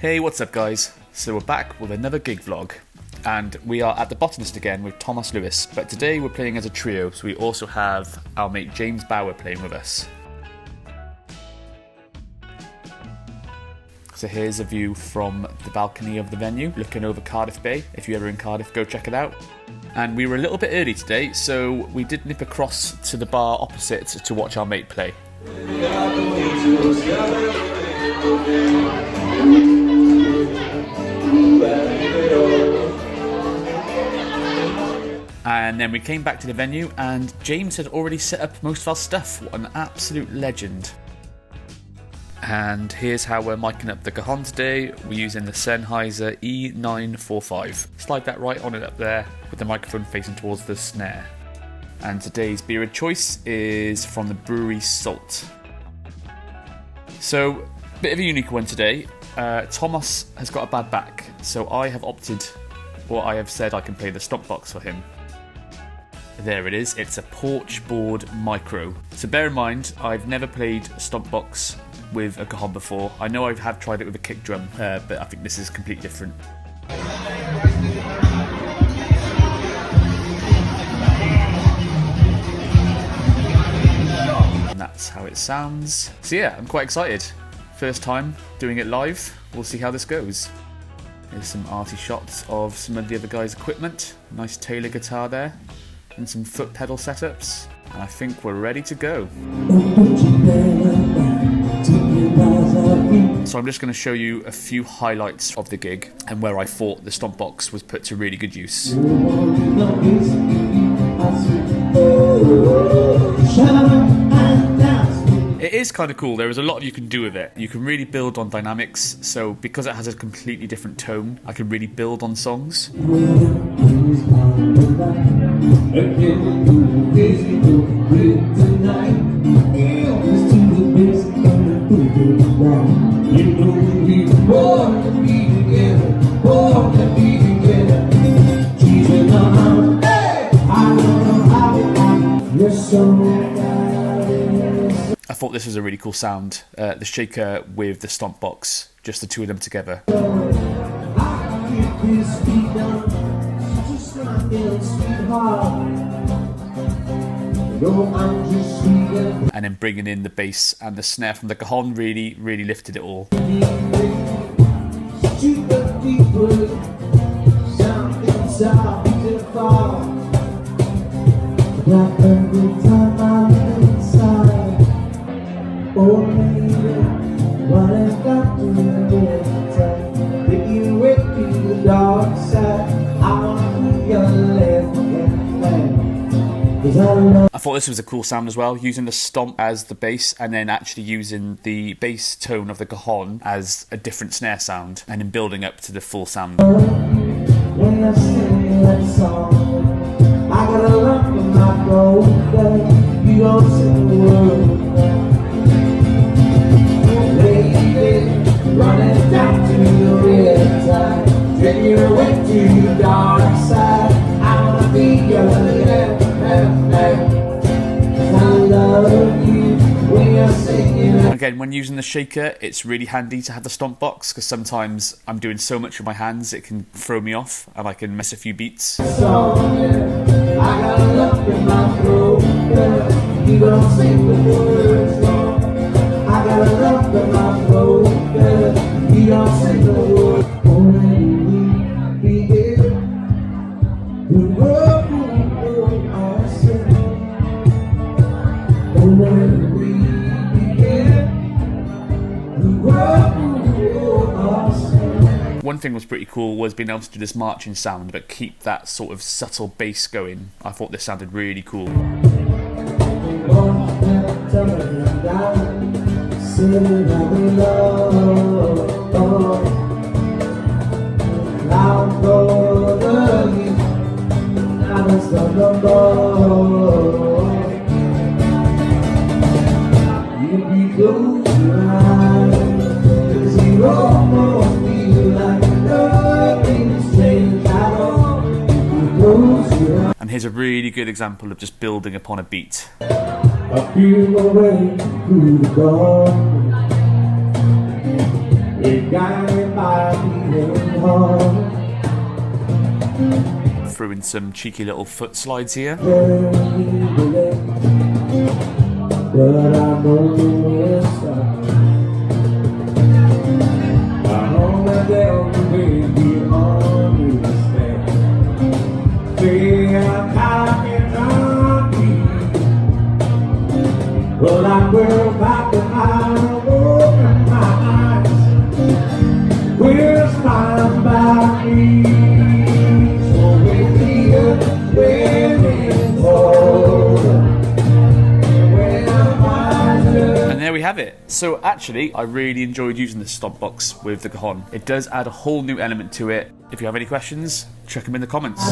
Hey, what's up guys? So we're back with another gig vlog, and we are at the Botanist again with Tomoswynlewis, but today we're playing as a trio, so we also have our mate James Bauer playing with us. So here's a view from the balcony of the venue, looking over Cardiff Bay. If you're ever in Cardiff, go check it out. And we were a little bit early today, so we did nip across to the bar opposite to watch our mate play. And then we came back to the venue and James had already set up most of our stuff. What an absolute legend. And here's how we're miking up the cajon today. We're using the Sennheiser E945. Slide that right on it up there with the microphone facing towards the snare. And today's beer of choice is from the brewery Salt. So, bit of a unique one today. Tomos has got a bad back, so I have opted, or I have said I can play the stomp box for him. There it is, it's a Porchboard Micro. So bear in mind, I've never played stomp box with a cajon before. I know I have tried it with a kick drum, but I think this is completely different. And that's how it sounds. So yeah, I'm quite excited. First time doing it live, we'll see how this goes. Here's some arty shots of some of the other guys' equipment. Nice Taylor guitar there, and some foot pedal setups. And I think we're ready to go. So I'm just going to show you a few highlights of the gig and where I thought the stomp box was put to really good use. It is kind of cool. There is a lot you can do with it. You can really build on dynamics. So because it has a completely different tone, I can really build on songs. I thought this was a really cool sound, the shaker with the stomp box, just the two of them together. And then bringing in the bass and the snare from the cajon really lifted it all. I thought this was a cool sound as well, using the stomp as the bass and then actually using the bass tone of the cajon as a different snare sound and then building up to the full sound. When I sing that song, I got a lump in my throat, you don't sing the word. Lady, running down to the red side, take you away to the dark side. I wanna be your left. Again, when using the shaker, it's really handy to have the stomp box because sometimes I'm doing so much with my hands it can throw me off and I can miss a few beats. I got a lump in my throat, you don't sing the words wrong. I got a lump in my throat, you don't sing the words. Only we begin the world. One thing was pretty cool was being able to do this marching sound but keep that sort of subtle bass going. I thought this sounded really cool. And here's a really good example of just building upon a beat. I feel my way through the dark. It got me by Threw in some cheeky little foot slides here. But I know you will stop. I know that there will be on this day. Say I'm talking on me, but I will back the mind, open my eyes. We'll smile by me. So with the waiting for. And there we have it. So actually, I really enjoyed using the stomp box with the cajon. It does add a whole new element to it. If you have any questions, check them in the comments.